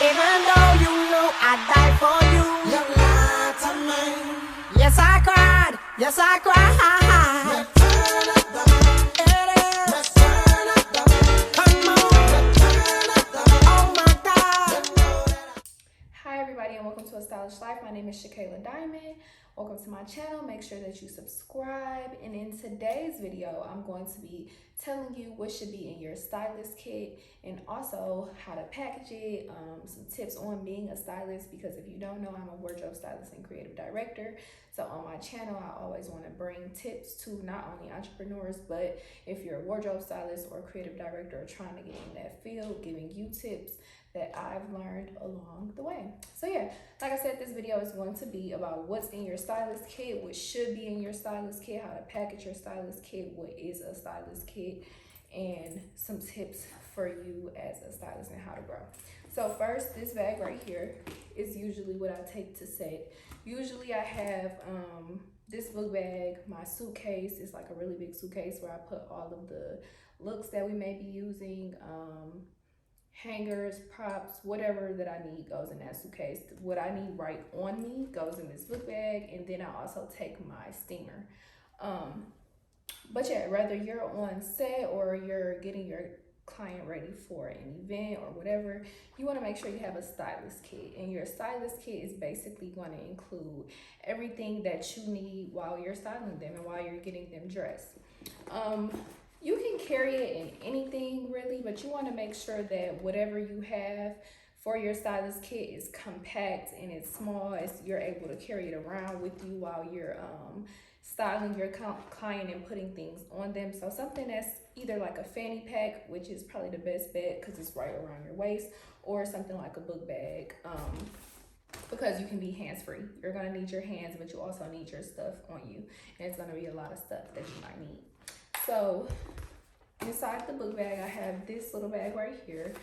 Even though you know I'd die for you, you lied to me. Yes, I cried. Yes, I cried. Let's turn up the light. Let's turn up the light. Come on. Let's turn up the light. Oh my God. Hi everybody and welcome to A Stylish Life. My name is Shakayla Diamond. Welcome to my channel. Make sure that you subscribe. And in today's video, I'm going to be telling you what should be in your stylist kit and also how to package it, some tips on being a stylist, because if you don't know, I'm a wardrobe stylist and creative director. So on my channel, I always want to bring tips to not only entrepreneurs, but if you're a wardrobe stylist or creative director or trying to get in that field, giving you tips that I've learned along the way. So yeah, like I said, this video is going to be about what's in your stylist kit, what should be in your stylist kit, how to package your stylist kit, what is a stylist kit, and some tips for you as a stylist and how to grow. So first, this bag right here is usually what I take to set. Usually I have this book bag. My suitcase is like a really big suitcase where I put all of the looks that we may be using, hangers, props, whatever that I need goes in that suitcase. What I need right on me goes in this book bag, and then I also take my steamer. But yeah, whether you're on set or you're getting your client ready for an event or whatever, you want to make sure you have a stylist kit, and your stylist kit is basically going to include everything that you need while you're styling them and while you're getting them dressed. You can carry it in anything really, but you want to make sure that whatever you have for your stylist kit is compact and it's small, as you're able to carry it around with you while you're styling your client and putting things on them. So something that's either like a fanny pack, which is probably the best bet because it's right around your waist, or something like a book bag, because you can be hands-free. You're going to need your hands, but you also need your stuff on you, and it's going to be a lot of stuff that you might need. So inside the book bag, I have this little bag right here,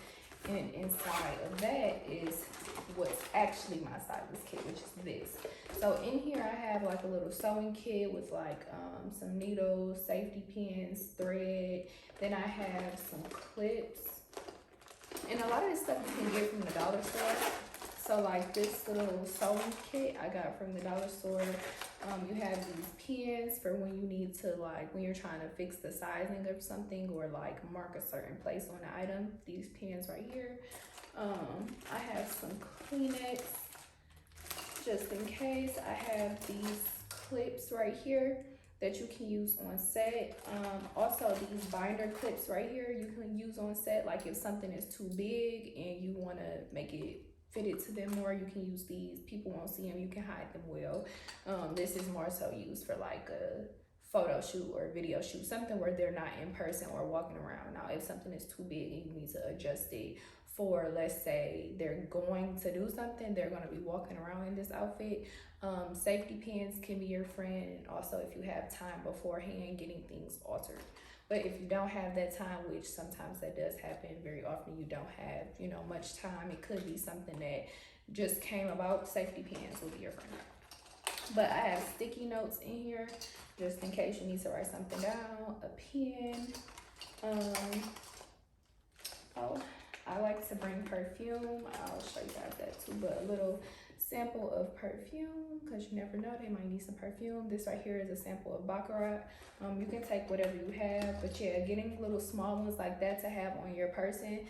and inside of that is what's actually my stylist kit, which is this. So in here I have like a little sewing kit with like some needles, safety pins, thread. Then I have some clips, and a lot of this stuff you can get from the dollar store. So like this little sewing kit I got from the dollar store. You have these pins for when you need to, like when you're trying to fix the sizing of something or like mark a certain place on the item. These pins right here. I have some Kleenex just in case. I have these clips right here that you can use on set. Also these binder clips right here you can use on set, like if something is too big and you want to make it fitted to them more, you can use these. People won't see them, you can hide them well. This is more so used for like a photo shoot or video shoot, something where they're not in person or walking around. Now if something is too big and you need to adjust it for, let's say they're going to do something, they're going to be walking around in this outfit, safety pins can be your friend. And also if you have time beforehand, getting things altered. But if you don't have that time, which sometimes that does happen, very often you don't have, you know, much time, it could be something that just came about, safety pins will be your friend. But I have sticky notes in here just in case you need to write something down, a pen. Oh, I like to bring perfume. I'll show you guys that too, but a little sample of perfume, because you never know, they might need some perfume. This right here is a sample of Baccarat. You can take whatever you have, but yeah, getting little small ones like that to have on your person,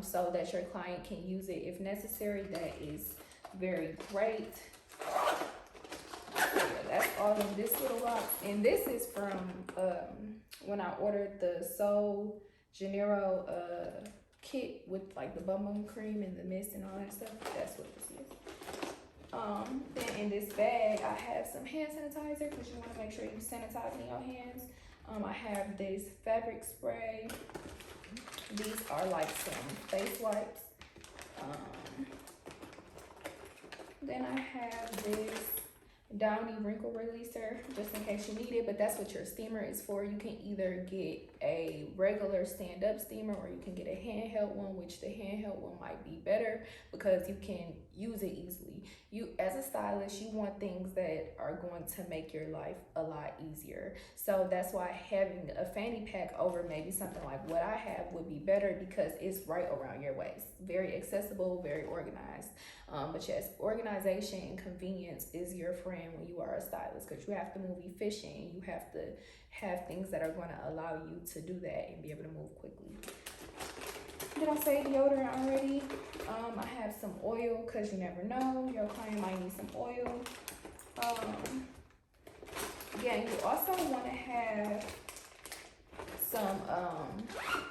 so that your client can use it if necessary, that is very great. So yeah, that's all in this little box, and this is from when I ordered the Sol Janeiro kit with like the bum cream and the mist and all that stuff. That's what this is. Then in this bag I have some hand sanitizer, because you want to make sure you sanitizing your hands. I have this fabric spray. These are like some face wipes. Then I have this Downy wrinkle releaser, just in case you need it, but that's what your steamer is for. You can either get a regular stand-up steamer, or you can get a handheld one, which the handheld one might be better because you can use it easily. You, as a stylist, you want things that are going to make your life a lot easier. So that's why having a fanny pack over maybe something like what I have would be better, because it's right around your waist. Very accessible, very organized. But yes, organization and convenience is your friend when you are a stylist, because you have to move efficient and you have to have things that are going to allow you to do that and be able to move quickly. Did I say deodorant already? I have some oil, because you never know, your client might need some oil. Yeah, you also want to have some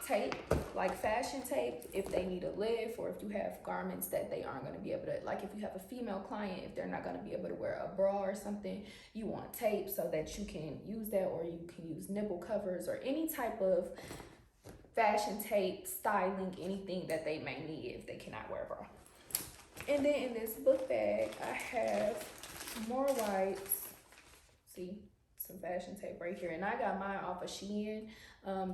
tape, like fashion tape, if they need a lift, or if you have garments that they aren't going to be able to, like if you have a female client, if they're not going to be able to wear a bra or something, you want tape so that you can use that, or you can use nipple covers or any type of fashion tape, styling, anything that they may need if they cannot wear a bra. And then in this book bag, I have more wipes. See, some fashion tape right here, and I got mine off of Shein.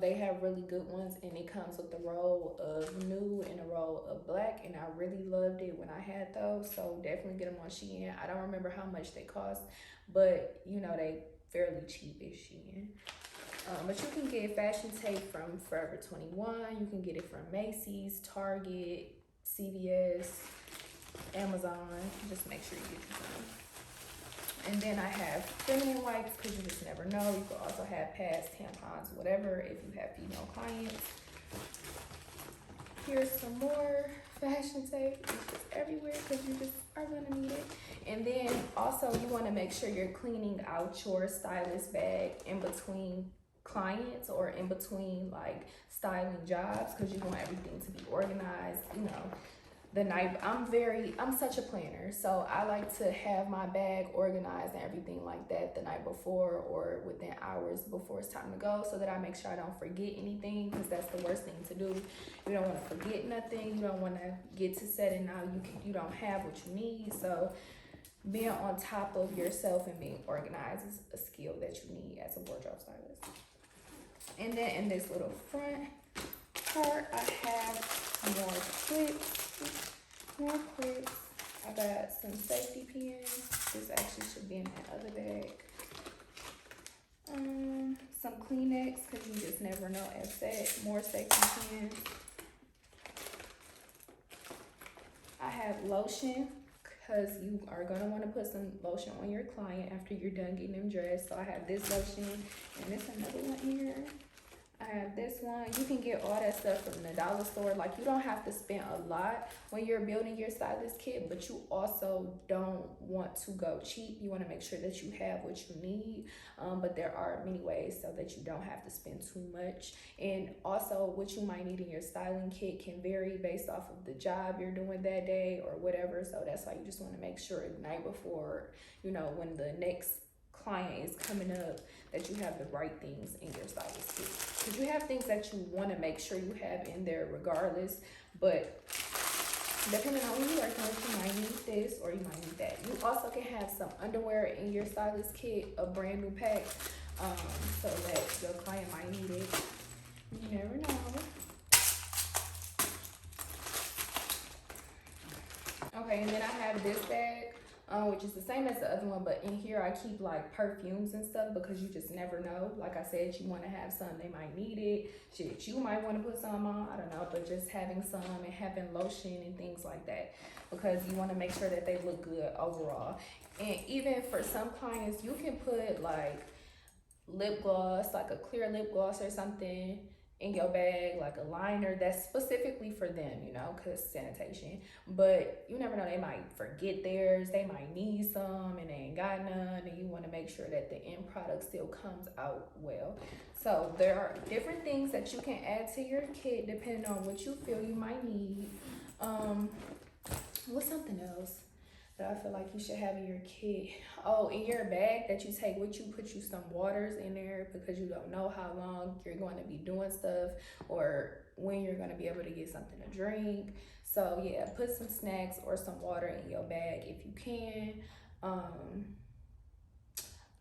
They have really good ones, and it comes with a roll of nude and a roll of black, and I really loved it when I had those, so definitely get them on Shein. I don't remember how much they cost, but you know, they fairly cheap-ish Shein. But you can get fashion tape from Forever 21, you can get it from Macy's, Target, CVS, Amazon. Just make sure you get your some. And then I have feminine wipes, because you just never know. You can also have pads, tampons, whatever, if you have female clients. Here's some more fashion tape. It's just everywhere, because you just are gonna need it. And then also you wanna make sure you're cleaning out your stylist bag in between clients, or in between like styling jobs, because you want everything to be organized, you know. The night, I'm such a planner, so I like to have my bag organized and everything like that the night before, or within hours before it's time to go, so that I make sure I don't forget anything, because that's the worst thing to do. You don't want to forget nothing. You don't want to get to set and now you don't have what you need. So being on top of yourself and being organized is a skill that you need as a wardrobe stylist. And then in this little front part, I have more clips. I got some safety pins. This actually should be in that other bag. Some Kleenex, because you just never know. As said, more safety pins. I have lotion, because you are going to want to put some lotion on your client after you're done getting them dressed. So I have this lotion, and there's another one here. I have this one. You can get all that stuff from the dollar store. Like, you don't have to spend a lot when you're building your stylist kit, but you also don't want to go cheap. You want to make sure that you have what you need, but there are many ways so that you don't have to spend too much. And also, what you might need in your styling kit can vary based off of the job you're doing that day or whatever. So that's why you just want to make sure the night before, you know, when the next client is coming up, that you have the right things in your stylist kit, because you have things that you want to make sure you have in there regardless, but depending on who you're working with, you might need this or you might need that. You also can have some underwear in your stylist kit, a brand new pack, so that your client might need it. You never know. Okay, and then I have this bag, which is the same as the other one, but in here I keep like perfumes and stuff, because you just never know. Like I said, you want to have some, they might need it. Shit, you might want to put some on, I don't know, but just having some and having lotion and things like that, because you want to make sure that they look good overall. And even for some clients, you can put like lip gloss, like a clear lip gloss or something in your bag, like a liner that's specifically for them, you know, because sanitation. But you never know, they might forget theirs, they might need some and they ain't got none, and you want to make sure that the end product still comes out well. So there are different things that you can add to your kit depending on what you feel you might need. What's something else that I feel like you should have in your kit? Oh, in your bag that you take with you, put you some waters in there, because you don't know how long you're going to be doing stuff or when you're going to be able to get something to drink. So yeah, put some snacks or some water in your bag if you can.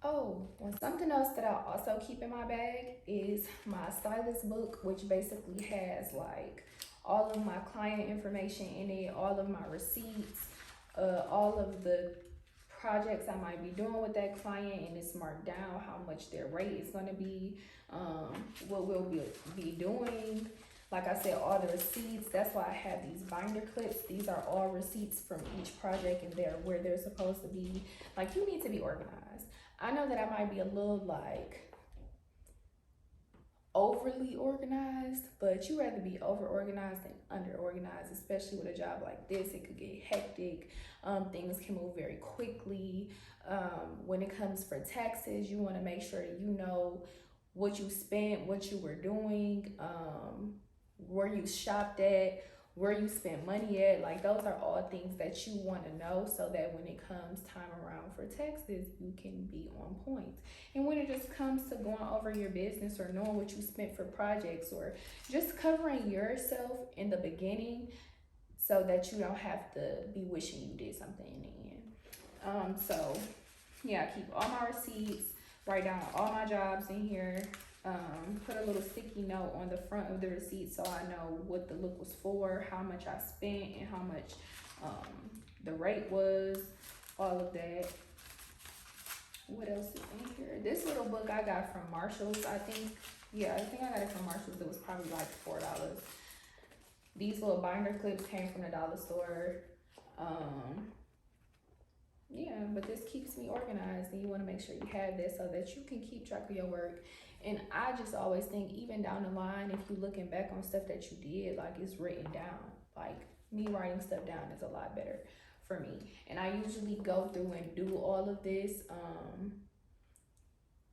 Oh, well, something else that I also keep in my bag is my stylist book, which basically has like all of my client information in it, all of my receipts, all of the projects I might be doing with that client, and it's marked down how much their rate is going to be, what we'll be doing. Like I said, all the receipts. That's why I have these binder clips. These are all receipts from each project, and they're where they're supposed to be. Like, you need to be organized. I know that I might be a little like overly organized, but you rather be over organized than under organized, especially with a job like this. It could get hectic. Things can move very quickly. When it comes for taxes, you want to make sure that you know what you spent, what you were doing, where you shopped at, where you spent money at. Like, those are all things that you want to know, so that when it comes time around for taxes, you can be on point. And when it just comes to going over your business or knowing what you spent for projects, or just covering yourself in the beginning, so that you don't have to be wishing you did something in the end. So yeah, keep all my receipts, write down all my jobs in here. Put a little sticky note on the front of the receipt, so I know what the look was for, how much I spent, and how much the rate was, all of that. What else is in here? This little book I got from Marshall's, I think. Yeah, I think I got it from Marshall's. It was probably like $4. These little binder clips came from the dollar store. Yeah, but this keeps me organized, and you want to make sure you have this so that you can keep track of your work. And I just always think, even down the line, if you're looking back on stuff that you did, like, it's written down. Like, me writing stuff down is a lot better for me. And I usually go through and do all of this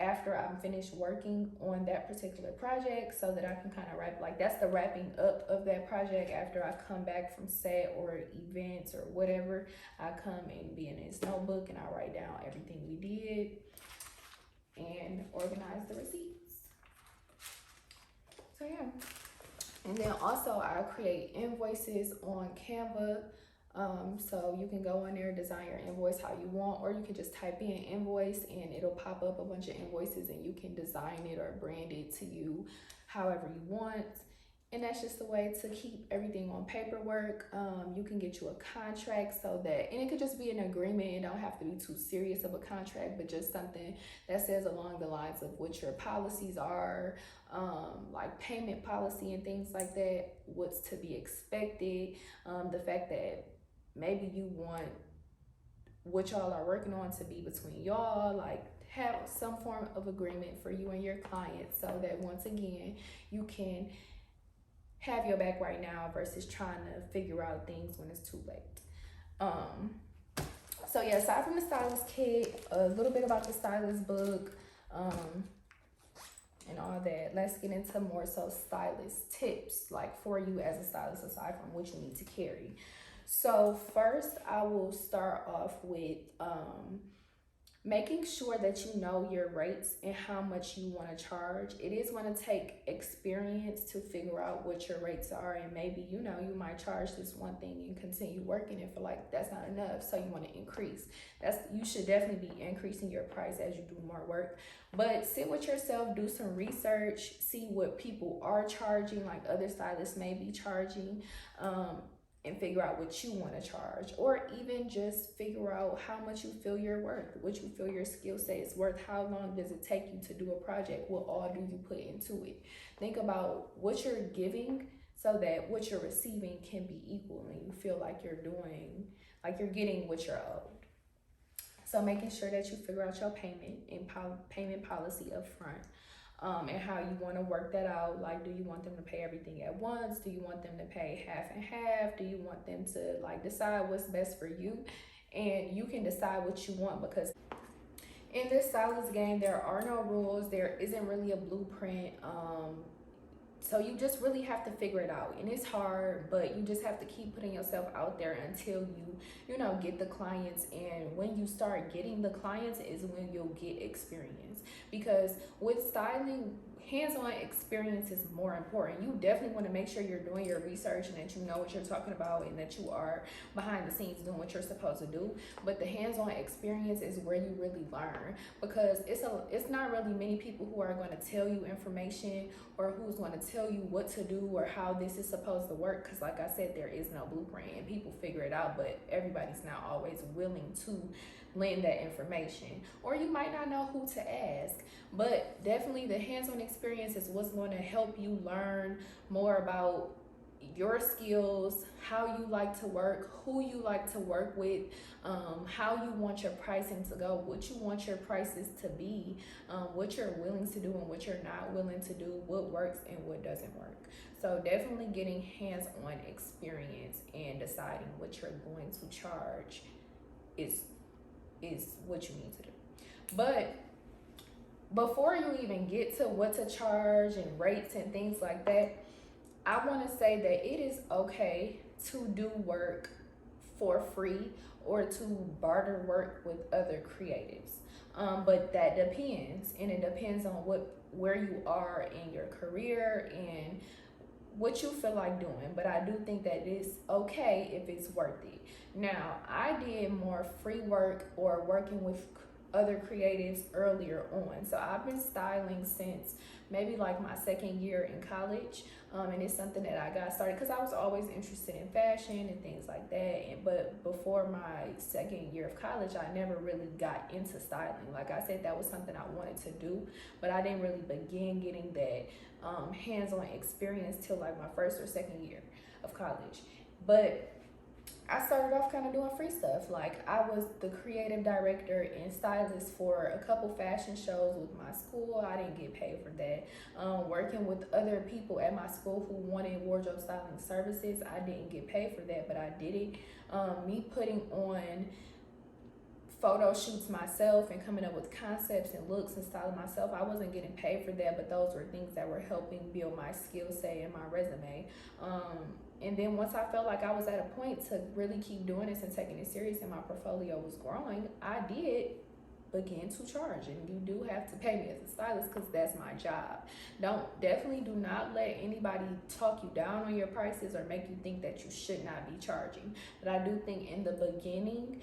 after I'm finished working on that particular project, so that I can kind of wrap, like, that's the wrapping up of that project. After I come back from set or events or whatever, I come and be in this notebook and I write down everything we did and organize the receipts. So yeah. And then also I create invoices on Canva. So you can go in there, design your invoice how you want, or you can just type in invoice and it'll pop up a bunch of invoices, and you can design it or brand it to you however you want. And that's just a way to keep everything on paperwork. You can get you a contract, so that, and it could just be an agreement. It don't have to be too serious of a contract, but just something that says along the lines of what your policies are, like payment policy and things like that, what's to be expected, the fact that maybe you want what y'all are working on to be between y'all, like have some form of agreement for you and your client, so that once again, you can have your back right now versus trying to figure out things when it's too late. So yeah, aside from the stylist kit, a little bit about the stylist book, and all that, let's get into more so stylist tips, like for you as a stylist, aside from what you need to carry. So first, I will start off with making sure that you know your rates and how much you want to charge. It is going to take experience to figure out what your rates are, and maybe you might charge this one thing and continue working and feel like that's not enough, so you want to increase. You should definitely be increasing your price as you do more work. But sit with yourself, do some research, see what people are charging, like other stylists may be charging, and figure out what you want to charge, or even just figure out how much you feel you're worth, what you feel your skill set is worth. How long does it take you to do a project? What all do you put into it? Think about what you're giving, so that what you're receiving can be equal, and you feel like you're getting what you're owed. So making sure that you figure out your payment and payment policy up front. And how you want to work that out. Like, do you want them to pay everything at once? Do you want them to pay half and half? Do you want them to decide what's best for you? And you can decide what you want, because in this stylist game, there are no rules. There isn't really a blueprint. So you just really have to figure it out, and it's hard, but you just have to keep putting yourself out there until you get the clients. And when you start getting the clients is when you'll get experience, because with styling, hands-on experience is more important. You definitely want to make sure you're doing your research and that you know what you're talking about and that you are behind the scenes doing what you're supposed to do. But the hands-on experience is where you really learn, because it's not really many people who are going to tell you information or who's going to tell you what to do or how this is supposed to work, because like I said, there is no blueprint and people figure it out, but everybody's not always willing to lend that information, or you might not know who to ask. But definitely the hands-on experience is what's going to help you learn more about your skills, how you like to work, who you like to work with, how you want your pricing to go, what you want your prices to be, what you're willing to do and what you're not willing to do, what works and what doesn't work. So definitely getting hands-on experience and deciding what you're going to charge is what you need to do. But before you even get to what to charge and rates and things like that, I want to say that it is okay to do work for free or to barter work with other creatives. But that depends, and it depends on where you are in your career and what you feel like doing. But I do think that it's okay if it's worth it. Now, I did more free work or working with other creatives earlier on. So I've been styling since maybe like my second year in college. And it's something that I got started because I was always interested in fashion and things like that. But before my second year of college, I never really got into styling. Like I said, that was something I wanted to do, but I didn't really begin getting that hands-on experience till like my first or second year of college. But I started off kind of doing free stuff. Like I was the creative director and stylist for a couple fashion shows with my school. I didn't get paid for that. Working with other people at my school who wanted wardrobe styling services, I didn't get paid for that, but I did it. Me putting on photo shoots myself and coming up with concepts and looks and styling myself, I wasn't getting paid for that, but those were things that were helping build my skill set and my resume. And then once I felt like I was at a point to really keep doing this and taking it serious and my portfolio was growing, I did begin to charge, and you do have to pay me as a stylist because that's my job. Definitely do not let anybody talk you down on your prices or make you think that you should not be charging. But I do think in the beginning,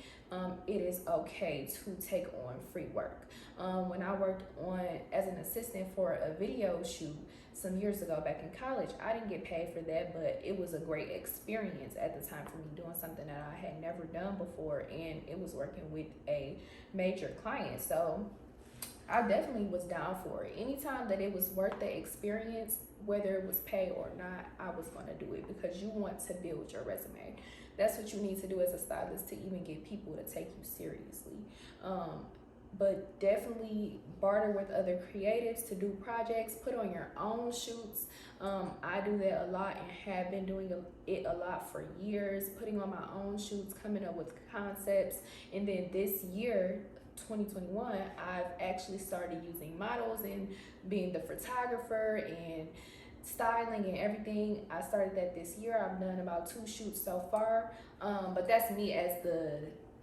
it is okay to take on free work. When I worked on as an assistant for a video shoot some years ago back in college, I didn't get paid for that, but it was a great experience at the time for me, doing something that I had never done before, and it was working with a major client. So I definitely was down for it. Anytime that it was worth the experience, whether it was paid or not, I was going to do it because you want to build your resume. That's what you need to do as a stylist to even get people to take you seriously. But definitely barter with other creatives to do projects, put on your own shoots. I do that a lot and have been doing it a lot for years, putting on my own shoots, coming up with concepts. And then this year, 2021, I've actually started using models and being the photographer and styling and everything. I started that this year. I've done about 2 shoots so far, but that's me as the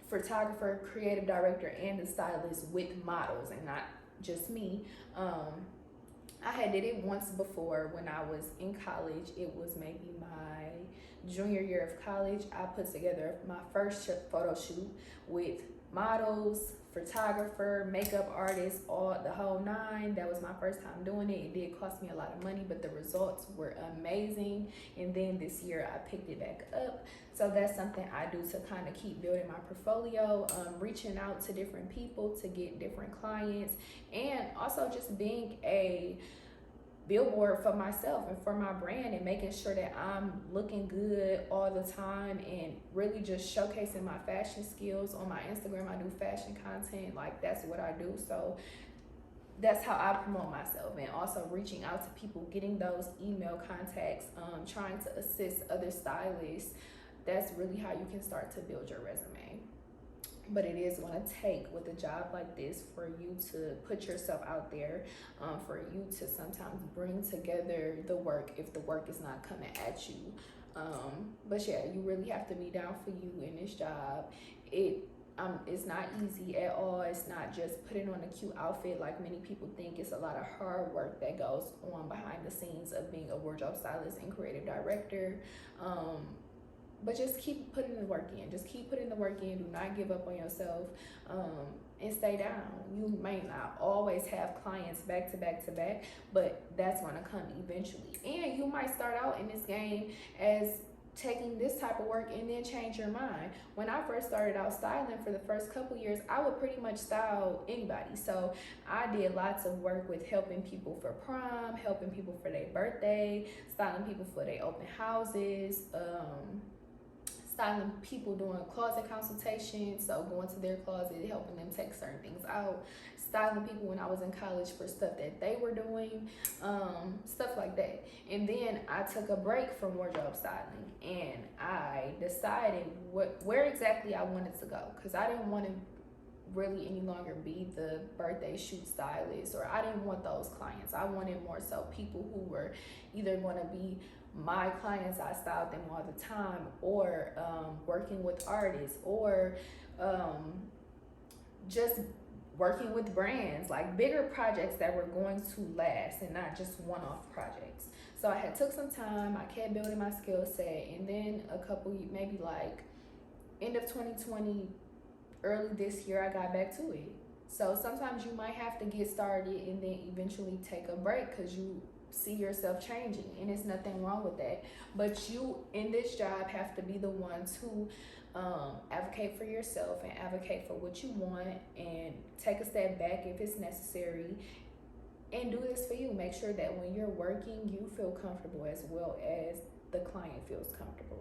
photographer, creative director, and the stylist with models and not just me. I had did it once before when I was in college. It was maybe my junior year of college. I put together my first photo shoot with models, photographer, makeup artist, all the whole 9. That was my first time doing it. It did cost me a lot of money, but the results were amazing. And then this year I picked it back up. So that's something I do to kind of keep building my portfolio, reaching out to different people to get different clients, and also just being a billboard for myself and for my brand, and making sure that I'm looking good all the time and really just showcasing my fashion skills. On my Instagram, I do fashion content. Like, that's what I do. So that's how I promote myself, and also reaching out to people, getting those email contacts, trying to assist other stylists. That's really how you can start to build your resume. But it is going to take, with a job like this, for you to put yourself out there, for you to sometimes bring together the work if the work is not coming at you. But yeah, you really have to be down for you in this job. It's not easy at all. It's not just putting on a cute outfit like many people think. It's a lot of hard work that goes on behind the scenes of being a wardrobe stylist and creative director. But just keep putting the work in. Just keep putting the work in. Do not give up on yourself, and stay down. You may not always have clients back to back to back, but that's going to come eventually. And you might start out in this game as taking this type of work and then change your mind. When I first started out styling for the first couple years, I would pretty much style anybody. So I did lots of work with helping people for prom, helping people for their birthday, styling people for their open houses, styling people doing closet consultations, so going to their closet, helping them take certain things out, styling people when I was in college for stuff that they were doing, stuff like that. And then I took a break from wardrobe styling and I decided where exactly I wanted to go, because I didn't want to really any longer be the birthday shoot stylist, or I didn't want those clients. I wanted more so people who were either going to be my clients, I styled them all the time, or working with artists, or just working with brands, like bigger projects that were going to last and not just one-off projects. So I had took some time, I kept building my skill set, and then a couple, maybe like end of 2020, early this year, I got back to it. So sometimes you might have to get started and then eventually take a break because you see yourself changing, and there's nothing wrong with that. But you in this job have to be the one to advocate for yourself and advocate for what you want, and take a step back if it's necessary, and do this for you. Make sure that when you're working, you feel comfortable as well as the client feels comfortable.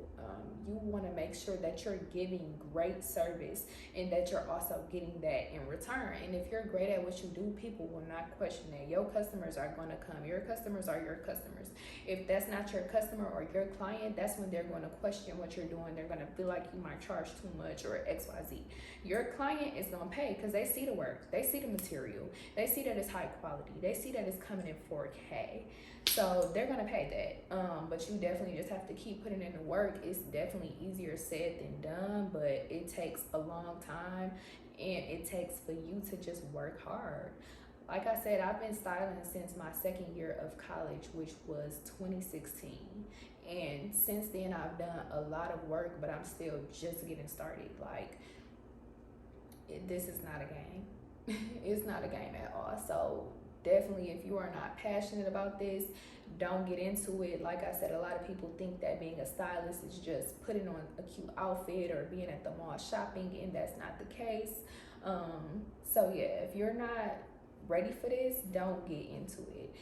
You want to make sure that you're giving great service and that you're also getting that in return. And if you're great at what you do, people will not question that. Your customers are going to come. Your customers are your customers. If that's not your customer or your client, that's when they're going to question what you're doing. They're going to feel like you might charge too much or XYZ. Your client is going to pay because they see the work. They see the material. They see that it's high quality. They see that it's coming in 4K. So they're gonna pay that, but you definitely just have to keep putting in the work. It's definitely easier said than done, but it takes a long time, and it takes for you to just work hard. Like I said, I've been styling since my second year of college, which was 2016, and since then I've done a lot of work, but I'm still just getting started. Like, this is not a game. It's not a game at all. So definitely, if you are not passionate about this, don't get into it. Like I said, a lot of people think that being a stylist is just putting on a cute outfit or being at the mall shopping, and that's not the case. So yeah, if you're not ready for this, don't get into it.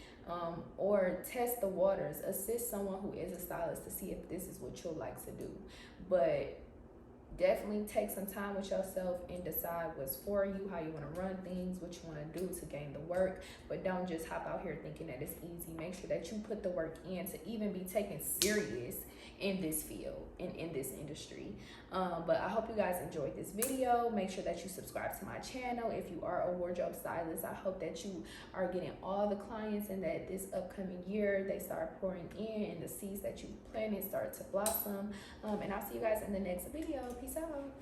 Or test the waters. Assist someone who is a stylist to see if this is what you'll like to do. But definitely take some time with yourself and decide what's for you, how you want to run things, what you want to do to gain the work. But don't just hop out here thinking that it's easy. Make sure that you put the work in to even be taken serious in this field and in this industry. But I hope you guys enjoyed this video. Make sure that you subscribe to my channel. If you are a wardrobe stylist, I hope that you are getting all the clients, and that this upcoming year they start pouring in and the seeds that you planted start to blossom. And I'll see you guys in the next video. Peace out.